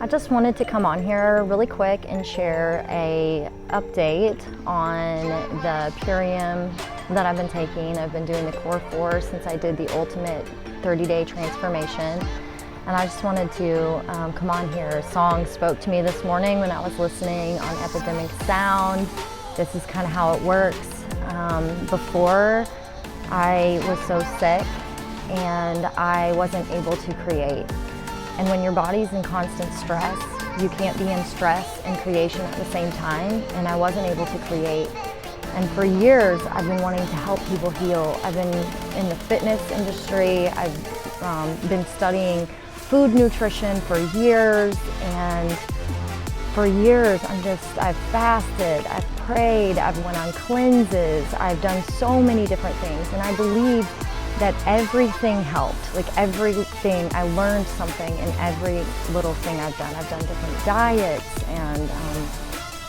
I just wanted to come on here really quick and share a update on the Purium that I've been taking. I've been doing the Core 4 since I did the Ultimate 30-Day Transformation. And I just wanted to come on here. A song spoke to me this morning when I was listening on Epidemic Sound. This is kind of how it works. Before, I was so sick and I wasn't able to create. And when your body's in constant stress, you can't be in stress and creation at the same time, and I wasn't able to create. And for years, I've been wanting to help people heal. I've been in the fitness industry. I've been studying food nutrition for years, and for years, I've fasted, I've prayed, I've went on cleanses, I've done so many different things, and I believe that everything helped. Like everything, I learned something in every little thing I've done. I've done different diets, and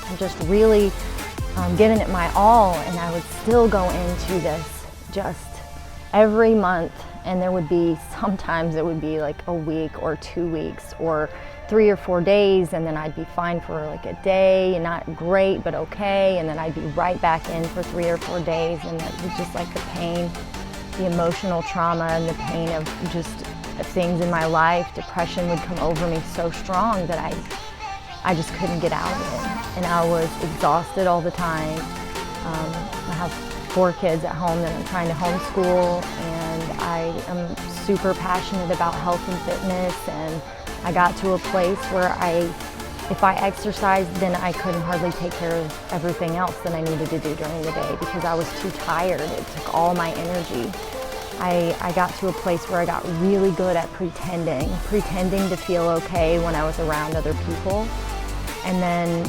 I'm just really giving it my all, and I would still go into this just every month, and there would be, sometimes it would be like a week or 2 weeks or 3 or 4 days, and then I'd be fine for like a day, and not great, but okay, and then I'd be right back in for 3 or 4 days, and it was just like the pain, the emotional trauma and the pain of just things in my life. Depression would come over me so strong that I just couldn't get out of it. And I was exhausted all the time. I have 4 kids at home that I'm trying to homeschool, and I am super passionate about health and fitness, and I got to a place where if I exercised, then I couldn't hardly take care of everything else that I needed to do during the day because I was too tired. It took all my energy. I got to a place where I got really good at pretending to feel okay when I was around other people. And then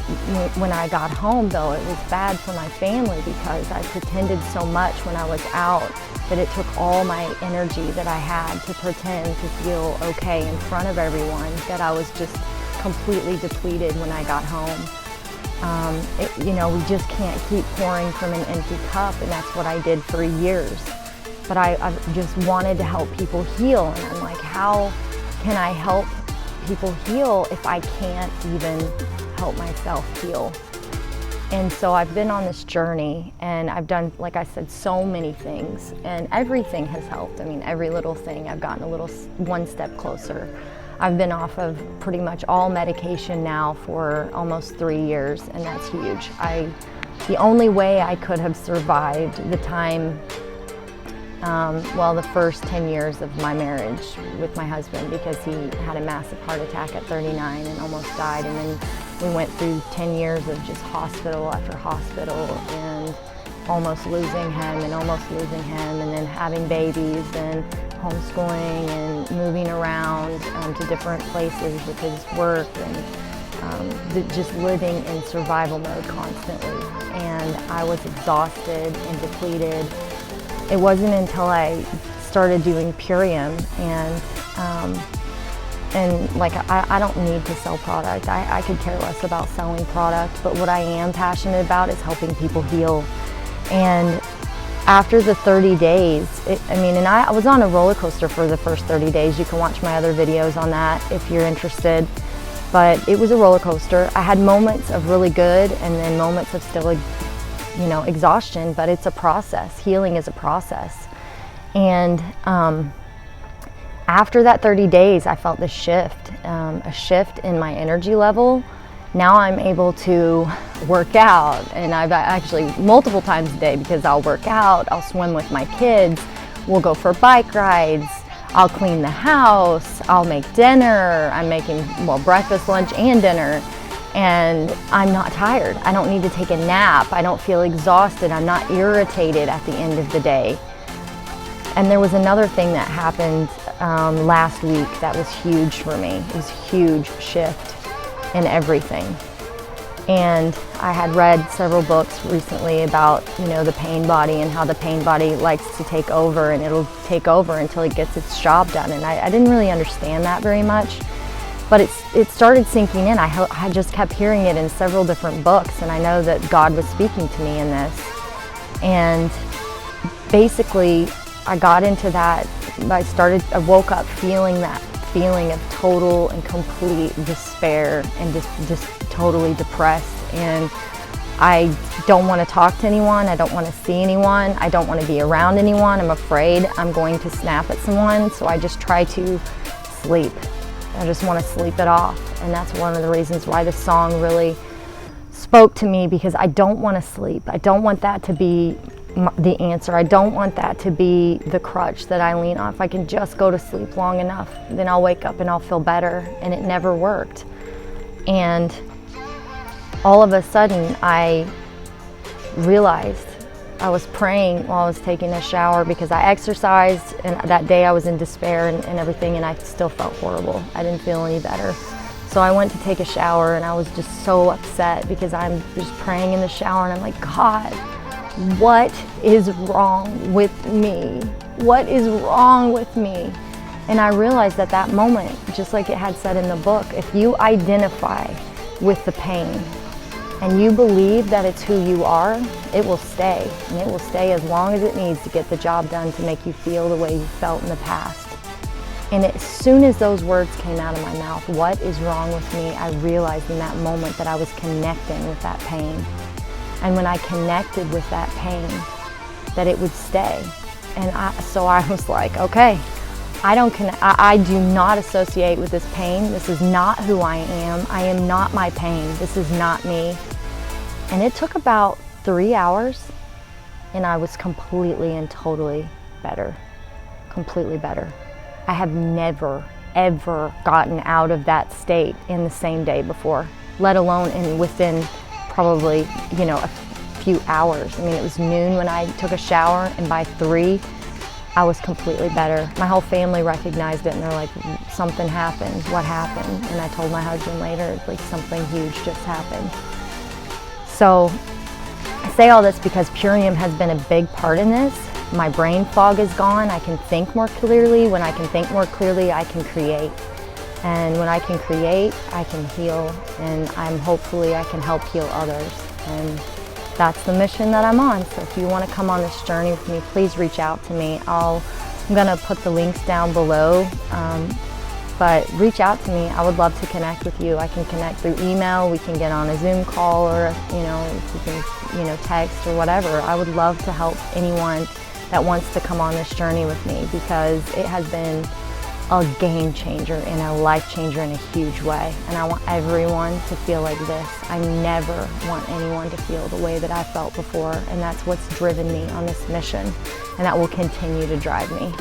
when I got home, though, it was bad for my family because I pretended so much when I was out that it took all my energy that I had to pretend to feel okay in front of everyone, that I was just completely depleted when I got home. We just can't keep pouring from an empty cup, and that's what I did for years. But I just wanted to help people heal, and I'm like, how can I help people heal if I can't even help myself heal? And so I've been on this journey, and I've done, like I said, so many things, and everything has helped. I mean, every little thing, I've gotten one step closer. I've been off of pretty much all medication now for almost 3 years, and that's huge. The only way I could have survived the time, the first 10 years of my marriage with my husband, because he had a massive heart attack at 39 and almost died, and then we went through 10 years of just hospital after hospital and almost losing him and then having babies and homeschooling and moving around to different places with his work, and just living in survival mode constantly. And I was exhausted and depleted. It wasn't until I started doing Purium, and I don't need to sell product. I could care less about selling product, but what I am passionate about is helping people heal. And after the 30 days, I was on a roller coaster for the first 30 days. You can watch my other videos on that if you're interested. But it was a roller coaster. I had moments of really good and then moments of still, exhaustion, but it's a process. Healing is a process. And after that 30 days, I felt this shift, a shift in my energy level. Now I'm able to work out, and I've actually multiple times a day, because I'll work out, I'll swim with my kids, we'll go for bike rides, I'll clean the house, I'll make dinner. I'm making, breakfast, lunch, and dinner, and I'm not tired. I don't need to take a nap. I don't feel exhausted. I'm not irritated at the end of the day. And there was another thing that happened last week that was huge for me. It was a huge shift in everything. And I had read several books recently about, the pain body and how the pain body likes to take over, and it'll take over until it gets its job done. And I didn't really understand that very much, but it started sinking in. I just kept hearing it in several different books, and I know that God was speaking to me in this. And basically, I got into that. I woke up feeling that feeling of total and complete despair and just totally depressed. And I don't want to talk to anyone, I don't want to see anyone, I don't want to be around anyone. I'm afraid I'm going to snap at someone, so I just try to sleep. I just want to sleep it off. And that's one of the reasons why this song really spoke to me, because I don't want to sleep. I don't want that to be the answer. I don't want that to be the crutch that I lean on. If I can just go to sleep long enough, then I'll wake up and I'll feel better. And it never worked. And all of a sudden, I realized I was praying while I was taking a shower, because I exercised, and that day I was in despair and everything, and I still felt horrible. I didn't feel any better. So I went to take a shower, and I was just so upset, because I'm just praying in the shower, and I'm like, God, what is wrong with me? What is wrong with me? And I realized at that moment, just like it had said in the book, if you identify with the pain and you believe that it's who you are, it will stay. And it will stay as long as it needs to get the job done to make you feel the way you felt in the past. And as soon as those words came out of my mouth, what is wrong with me, I realized in that moment that I was connecting with that pain. And when I connected with that pain, that it would stay. And so I was like, okay, I do not associate with this pain. This is not who I am. I am not my pain. This is not me. And it took about 3 hours, and I was completely and totally better. Completely better. I have never, ever gotten out of that state in the same day before, let alone within probably, a few hours. I mean, it was noon when I took a shower, and by 3, I was completely better. My whole family recognized it, and they're like, something happened, what happened? And I told my husband later, like, something huge just happened. So I say all this because Purium has been a big part in this. My brain fog is gone. I can think more clearly. When I can think more clearly, I can create. And when I can create, I can heal, and hopefully I can help heal others. And that's the mission that I'm on. So if you want to come on this journey with me, please reach out to me. I'm going to put the links down below, but reach out to me. I would love to connect with you. I can connect through email. We can get on a Zoom call, or if you can, text or whatever. I would love to help anyone that wants to come on this journey with me, because it has been a game changer and a life changer in a huge way. And I want everyone to feel like this. I never want anyone to feel the way that I felt before, and that's what's driven me on this mission, and that will continue to drive me.